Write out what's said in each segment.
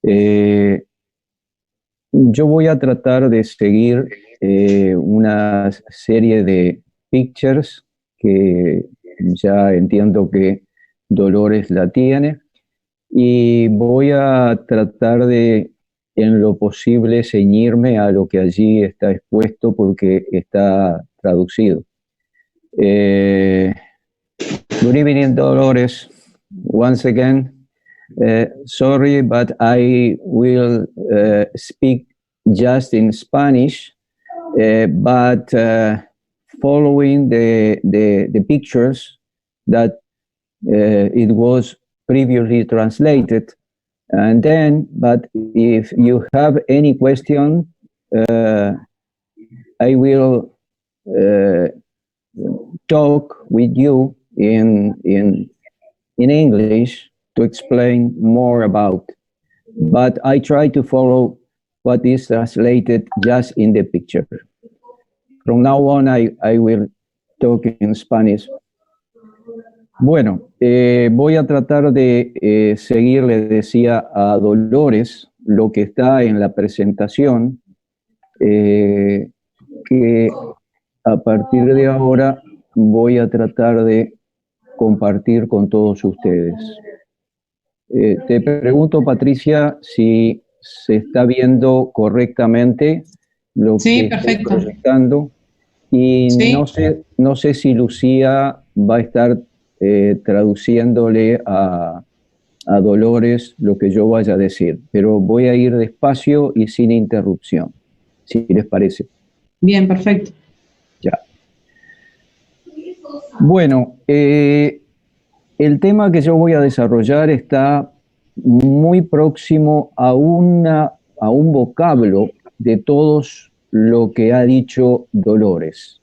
Eh, yo voy a tratar de seguir una serie de pictures que ya entiendo que Dolores la tiene y voy a tratar de, en lo posible, ceñirme a lo que allí está expuesto porque está traducido. Eh, Good evening, Dolores. Once again, sorry, but I will speak just in Spanish, but following the pictures that it was previously translated. And then, but if you have any question, I will uh, talk with you in English to explain more about. But I try to follow what is translated just in the picture. From now on, I will talk in Spanish. Bueno, voy a tratar de seguir, le decía a Dolores, lo que está en la presentación, que a partir de ahora voy a tratar de compartir con todos ustedes. Te pregunto, Patricia, si se está viendo correctamente lo Sí, que estoy perfecto. proyectando y Sí. no sé si Lucía va a estar traduciéndole a Dolores lo que yo vaya a decir, pero voy a ir despacio y sin interrupción, si les parece. Bien, perfecto. Ya. Bueno, el tema que yo voy a desarrollar está muy próximo a un vocablo de todos lo que ha dicho Dolores.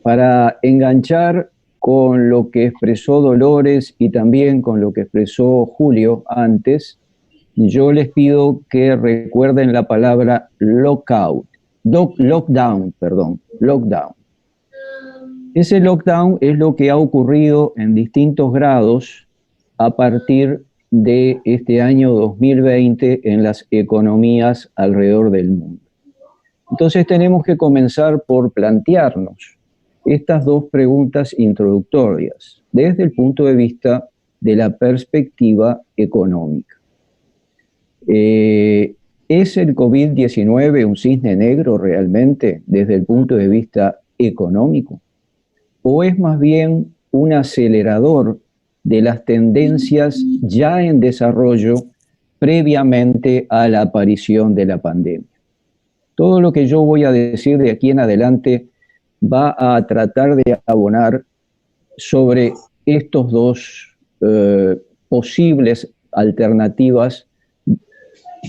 Para enganchar con lo que expresó Dolores y también con lo que expresó Julio antes, yo les pido que recuerden la palabra lockdown, perdón, lockdown. Ese lockdown es lo que ha ocurrido en distintos grados a partir de este año 2020 en las economías alrededor del mundo. Entonces tenemos que comenzar por plantearnos estas dos preguntas introductorias desde el punto de vista de la perspectiva económica. ¿Es el COVID-19 un cisne negro realmente desde el punto de vista económico? ¿O es más bien un acelerador de las tendencias ya en desarrollo previamente a la aparición de la pandemia? Todo lo que yo voy a decir de aquí en adelante va a tratar de abonar sobre estos dos posibles alternativas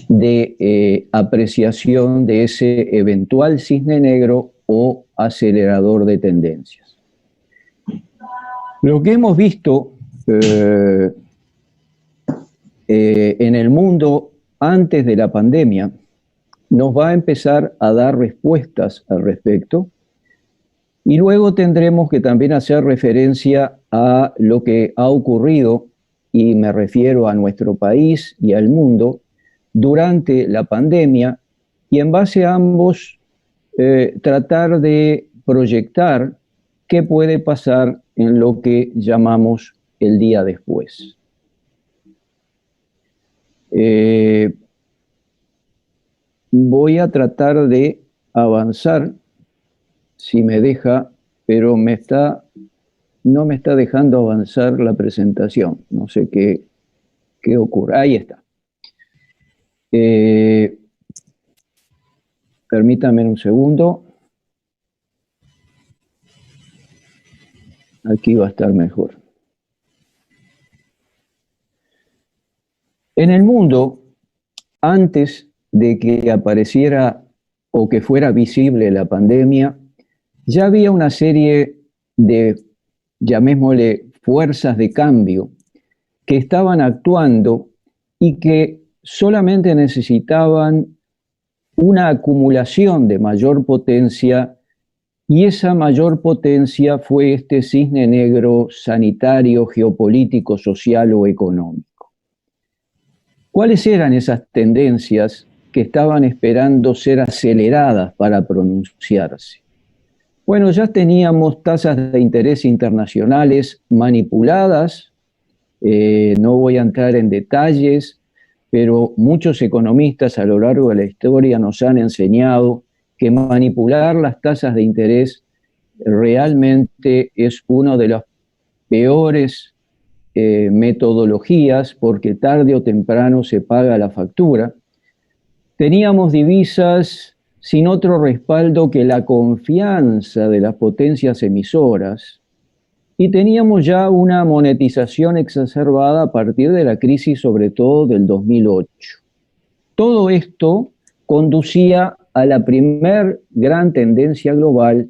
de apreciación de ese eventual cisne negro o acelerador de tendencias. Lo que hemos visto en el mundo antes de la pandemia nos va a empezar a dar respuestas al respecto y luego tendremos que también hacer referencia a lo que ha ocurrido, y me refiero a nuestro país y al mundo, durante la pandemia, y en base a ambos tratar de proyectar qué puede pasar en lo que llamamos el día después. Voy a tratar de avanzar, si me deja, pero no me está dejando avanzar la presentación. No sé qué ocurre. Ahí está. Permítame un segundo. Aquí va a estar mejor. En el mundo, antes de que apareciera o que fuera visible la pandemia, ya había una serie de, llamémosle, fuerzas de cambio que estaban actuando y que solamente necesitaban una acumulación de mayor potencia, y esa mayor potencia fue este cisne negro sanitario, geopolítico, social o económico. ¿Cuáles eran esas tendencias que estaban esperando ser aceleradas para pronunciarse? Bueno, ya teníamos tasas de interés internacionales manipuladas, no voy a entrar en detalles, pero muchos economistas a lo largo de la historia nos han enseñado que manipular las tasas de interés realmente es una de las peores metodologías, porque tarde o temprano se paga la factura. Teníamos divisas sin otro respaldo que la confianza de las potencias emisoras, y teníamos ya una monetización exacerbada a partir de la crisis, sobre todo del 2008. Todo esto conducía a la primer gran tendencia global,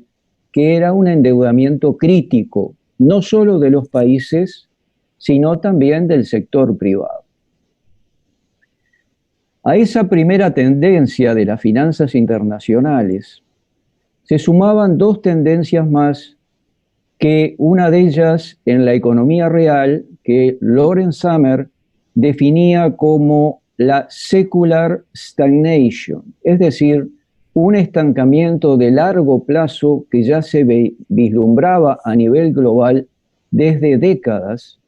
que era un endeudamiento crítico, no solo de los países, sino también del sector privado. A esa primera tendencia de las finanzas internacionales se sumaban dos tendencias más, que una de ellas en la economía real, que Lawrence Summers definía como la secular stagnation, es decir, un estancamiento de largo plazo que ya se vislumbraba a nivel global desde décadas,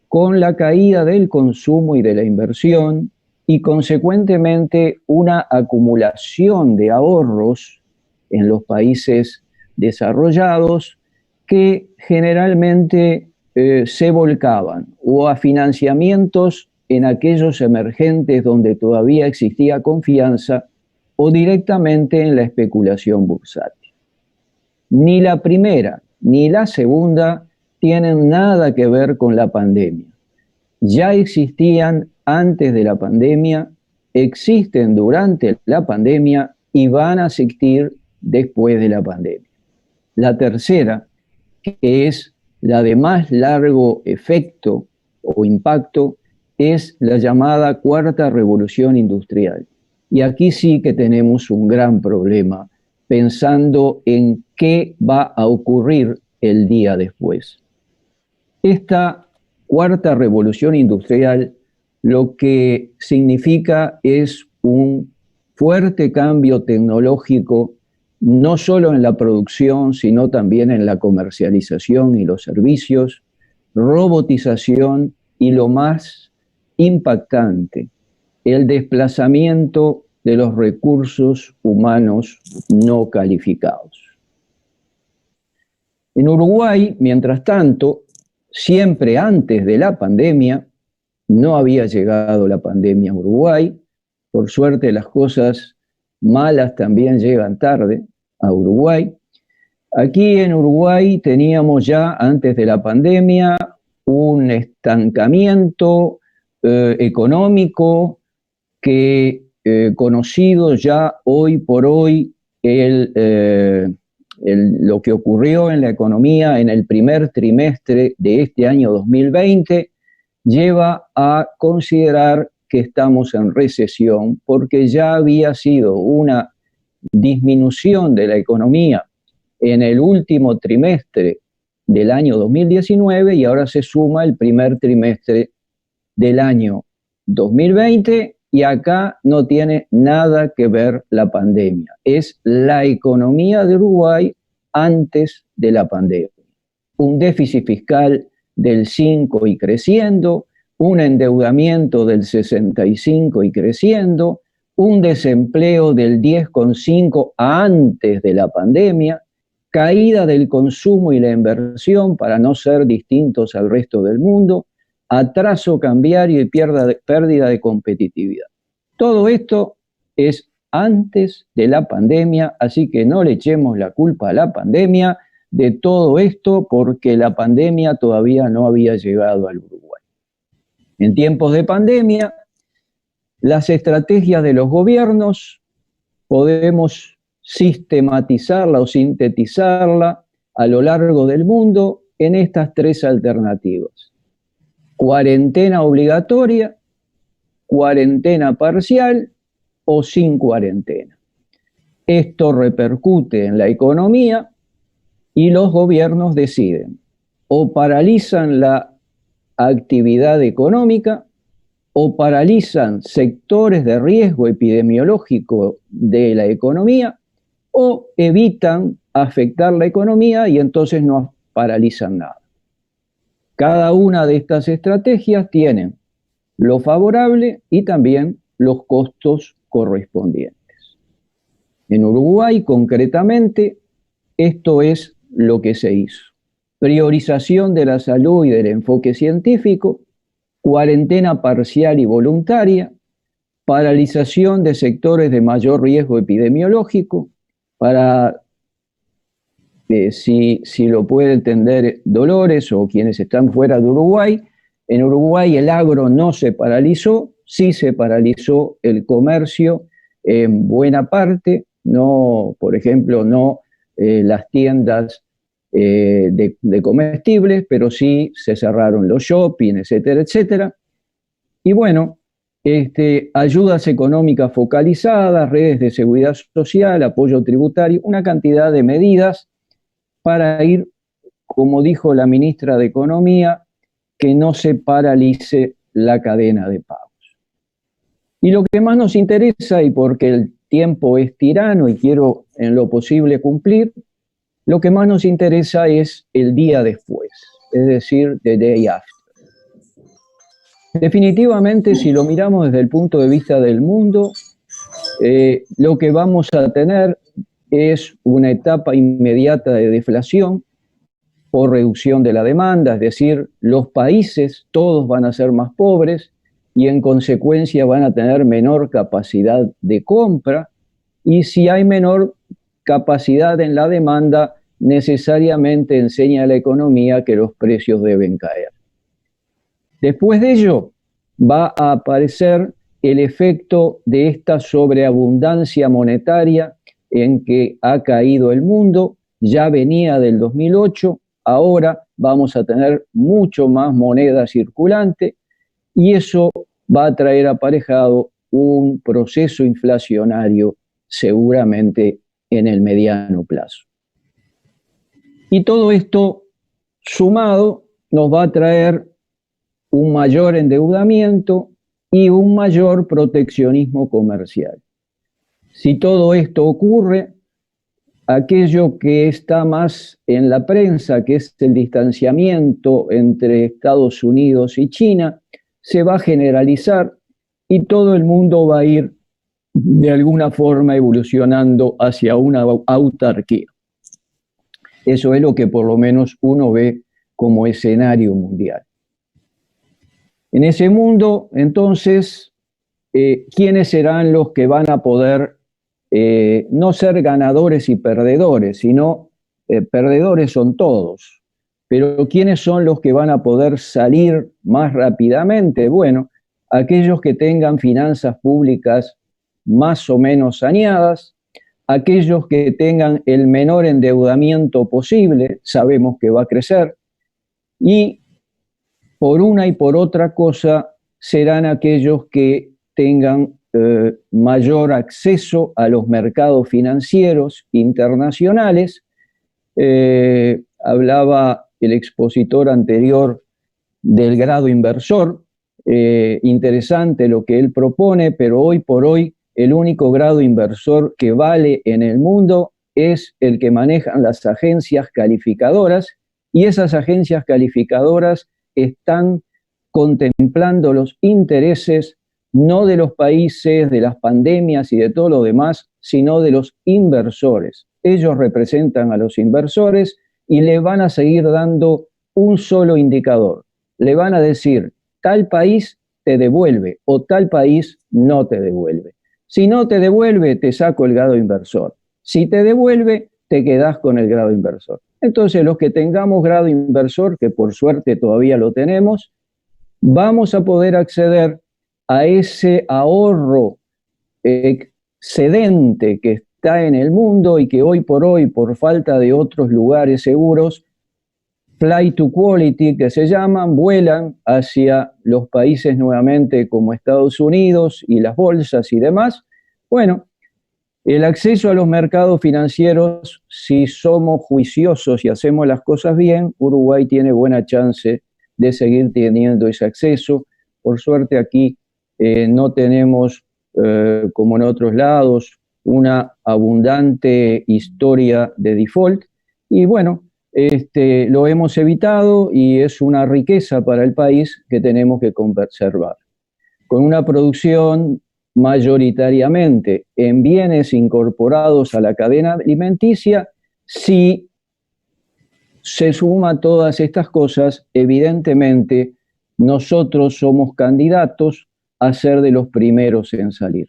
con la caída del consumo y de la inversión, y consecuentemente una acumulación de ahorros en los países desarrollados que generalmente se volcaban o a financiamientos en aquellos emergentes donde todavía existía confianza, o directamente en la especulación bursátil. Ni la primera ni la segunda tienen nada que ver con la pandemia. Ya existían antes de la pandemia, existen durante la pandemia y van a existir después de la pandemia. La tercera, que es la de más largo efecto o impacto, es la llamada cuarta revolución industrial. Y aquí sí que tenemos un gran problema, pensando en qué va a ocurrir el día después. Esta cuarta revolución industrial lo que significa es un fuerte cambio tecnológico, no solo en la producción, sino también en la comercialización y los servicios, robotización y, lo más impactante, el desplazamiento de los recursos humanos no calificados. En Uruguay, mientras tanto, siempre antes de la pandemia, no había llegado la pandemia a Uruguay. Por suerte, las cosas malas también llegan tarde a Uruguay. Aquí en Uruguay teníamos ya antes de la pandemia un estancamiento económico que conocido ya hoy por hoy lo que ocurrió en la economía en el primer trimestre de este año 2020 lleva a considerar que estamos en recesión, porque ya había sido una disminución de la economía en el último trimestre del año 2019 y ahora se suma el primer trimestre del año 2020, y acá no tiene nada que ver la pandemia. Es la economía de Uruguay antes de la pandemia. Un déficit fiscal del 5 y creciendo, un endeudamiento del 65 y creciendo, un desempleo del 10,5 antes de la pandemia, caída del consumo y la inversión para no ser distintos al resto del mundo, atraso cambiario y pérdida de competitividad. Todo esto es antes de la pandemia, así que no le echemos la culpa a la pandemia de todo esto, porque la pandemia todavía no había llegado al Uruguay. En tiempos de pandemia, las estrategias de los gobiernos podemos sistematizarla o sintetizarla a lo largo del mundo en estas tres alternativas: cuarentena obligatoria, cuarentena parcial o sin cuarentena. Esto repercute en la economía y los gobiernos deciden o paralizan la actividad económica o paralizan sectores de riesgo epidemiológico de la economía o evitan afectar la economía y entonces no paralizan nada. Cada una de estas estrategias tiene lo favorable y también los costos correspondientes. En Uruguay, concretamente, esto es lo que se hizo. Priorización de la salud y del enfoque científico, cuarentena parcial y voluntaria, paralización de sectores de mayor riesgo epidemiológico, para, si lo puede entender Dolores o quienes están fuera de Uruguay, en Uruguay el agro no se paralizó, sí se paralizó el comercio en buena parte, no, por ejemplo, no las tiendas de comestibles, pero sí se cerraron los shopping, etcétera, etcétera. Y bueno, ayudas económicas focalizadas, redes de seguridad social, apoyo tributario, una cantidad de medidas para ir, como dijo la ministra de Economía, que no se paralice la cadena de pagos. Y lo que más nos interesa, y porque el tiempo es tirano y quiero en lo posible cumplir, lo que más nos interesa es el día después, es decir, the day after. Definitivamente, si lo miramos desde el punto de vista del mundo, lo que vamos a tener es una etapa inmediata de deflación por reducción de la demanda, es decir, los países todos van a ser más pobres y en consecuencia van a tener menor capacidad de compra, y si hay menor capacidad en la demanda, necesariamente enseña a la economía que los precios deben caer. Después de ello, va a aparecer el efecto de esta sobreabundancia monetaria en que ha caído el mundo, ya venía del 2008, ahora vamos a tener mucho más moneda circulante y eso va a traer aparejado un proceso inflacionario seguramente en el mediano plazo. Y todo esto sumado nos va a traer un mayor endeudamiento y un mayor proteccionismo comercial. Si todo esto ocurre, aquello que está más en la prensa, que es el distanciamiento entre Estados Unidos y China, se va a generalizar y todo el mundo va a ir de alguna forma evolucionando hacia una autarquía. Eso es lo que por lo menos uno ve como escenario mundial. En ese mundo, entonces, ¿quiénes serán los que van a poder no ser ganadores y perdedores, sino perdedores son todos? Pero ¿quiénes son los que van a poder salir más rápidamente? Bueno, aquellos que tengan finanzas públicas más o menos saneadas, aquellos que tengan el menor endeudamiento posible, sabemos que va a crecer, y por una y por otra cosa serán aquellos que tengan mayor acceso a los mercados financieros internacionales. Hablaba el expositor anterior del grado inversor, interesante lo que él propone, pero hoy por hoy el único grado inversor que vale en el mundo es el que manejan las agencias calificadoras, y esas agencias calificadoras están contemplando los intereses no de los países, de las pandemias y de todo lo demás, sino de los inversores. Ellos representan a los inversores y le van a seguir dando un solo indicador. Le van a decir, tal país te devuelve o tal país no te devuelve. Si no te devuelve, te saco el grado inversor. Si te devuelve, te quedás con el grado inversor. Entonces, los que tengamos grado inversor, que por suerte todavía lo tenemos, vamos a poder acceder a ese ahorro excedente que está en el mundo y que hoy por hoy, por falta de otros lugares seguros, flight to quality, que se llaman, vuelan hacia los países nuevamente como Estados Unidos y las bolsas y demás. Bueno, el acceso a los mercados financieros, si somos juiciosos y hacemos las cosas bien, Uruguay tiene buena chance de seguir teniendo ese acceso. Por suerte aquí no tenemos, como en otros lados, una abundante historia de default, y bueno, lo hemos evitado y es una riqueza para el país que tenemos que conservar. Con una producción mayoritariamente en bienes incorporados a la cadena alimenticia, si se suma todas estas cosas, evidentemente nosotros somos candidatos a ser de los primeros en salir.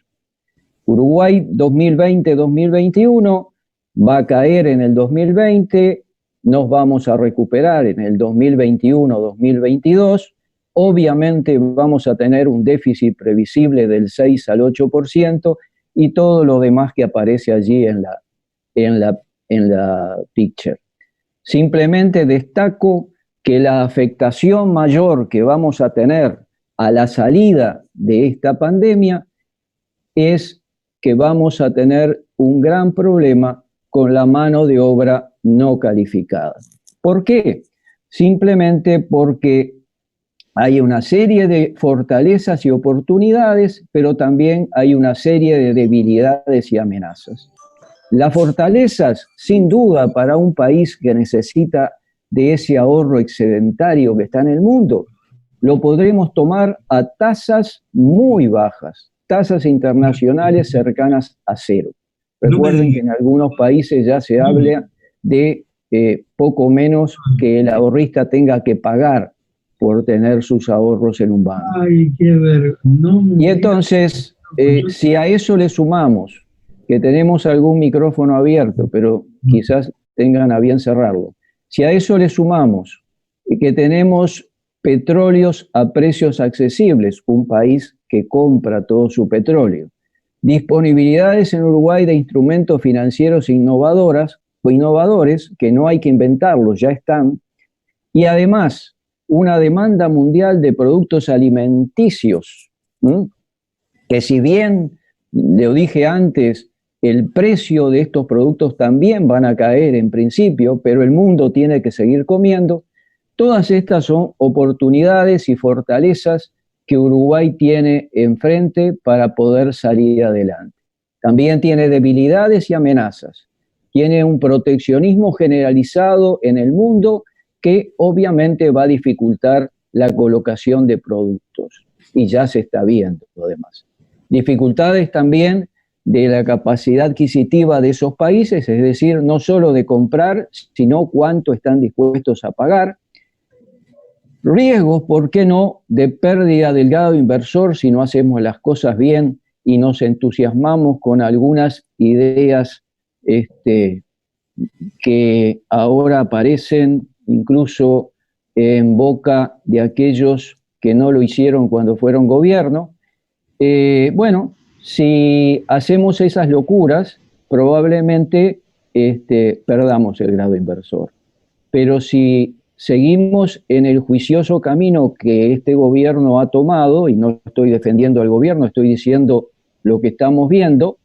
Uruguay 2020-2021 va a caer en el 2020, nos vamos a recuperar en el 2021-2022, obviamente vamos a tener un déficit previsible del 6 al 8% y todo lo demás que aparece allí en la picture. Simplemente destaco que la afectación mayor que vamos a tener a la salida de esta pandemia es que vamos a tener un gran problema con la mano de obra no calificada. ¿Por qué? Simplemente porque hay una serie de fortalezas y oportunidades, pero también hay una serie de debilidades y amenazas. Las fortalezas, sin duda, para un país que necesita de ese ahorro excedentario que está en el mundo, lo podremos tomar a tasas muy bajas, tasas internacionales cercanas a cero. Recuerden que en algunos países ya se habla de poco menos que el ahorrista tenga que pagar por tener sus ahorros en un banco. Ay, qué ver. No, y entonces, si a eso le sumamos que tenemos algún micrófono abierto, pero quizás tengan a bien cerrarlo, si a eso le sumamos que tenemos petróleos a precios accesibles, un país que compra todo su petróleo, disponibilidades en Uruguay de instrumentos financieros innovadores, que no hay que inventarlos, ya están, y además una demanda mundial de productos alimenticios, que si bien, lo dije antes, el precio de estos productos también van a caer en principio, pero el mundo tiene que seguir comiendo. Todas estas son oportunidades y fortalezas que Uruguay tiene enfrente para poder salir adelante. También tiene debilidades y amenazas. Tiene un proteccionismo generalizado en el mundo que obviamente va a dificultar la colocación de productos. Y ya se está viendo lo demás. Dificultades también de la capacidad adquisitiva de esos países, es decir, no solo de comprar, sino cuánto están dispuestos a pagar. Riesgos, ¿por qué no?, de pérdida del grado inversor si no hacemos las cosas bien y nos entusiasmamos con algunas ideas que ahora aparecen incluso en boca de aquellos que no lo hicieron cuando fueron gobierno. Bueno, si hacemos esas locuras, probablemente perdamos el grado inversor. Pero si seguimos en el juicioso camino que este gobierno ha tomado, y no estoy defendiendo al gobierno, estoy diciendo lo que estamos viendo,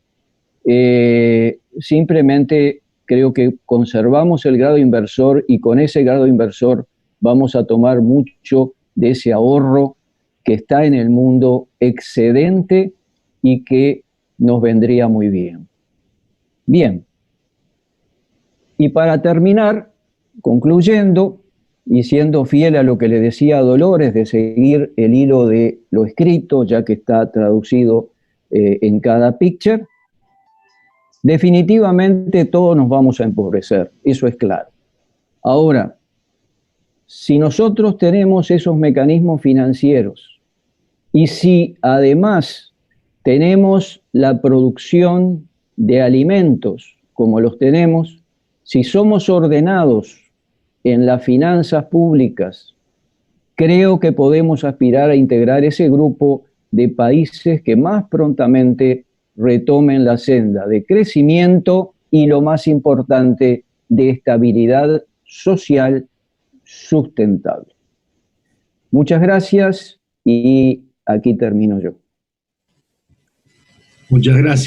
simplemente creo que conservamos el grado inversor y con ese grado inversor vamos a tomar mucho de ese ahorro que está en el mundo excedente y que nos vendría muy bien. Bien. Y para terminar, concluyendo y siendo fiel a lo que le decía a Dolores de seguir el hilo de lo escrito, ya que está traducido en cada picture, definitivamente todos nos vamos a empobrecer, eso es claro. Ahora, si nosotros tenemos esos mecanismos financieros y si además tenemos la producción de alimentos como los tenemos, si somos ordenados en las finanzas públicas, creo que podemos aspirar a integrar ese grupo de países que más prontamente retomen la senda de crecimiento y, lo más importante, de estabilidad social sustentable. Muchas gracias y aquí termino yo. Muchas gracias.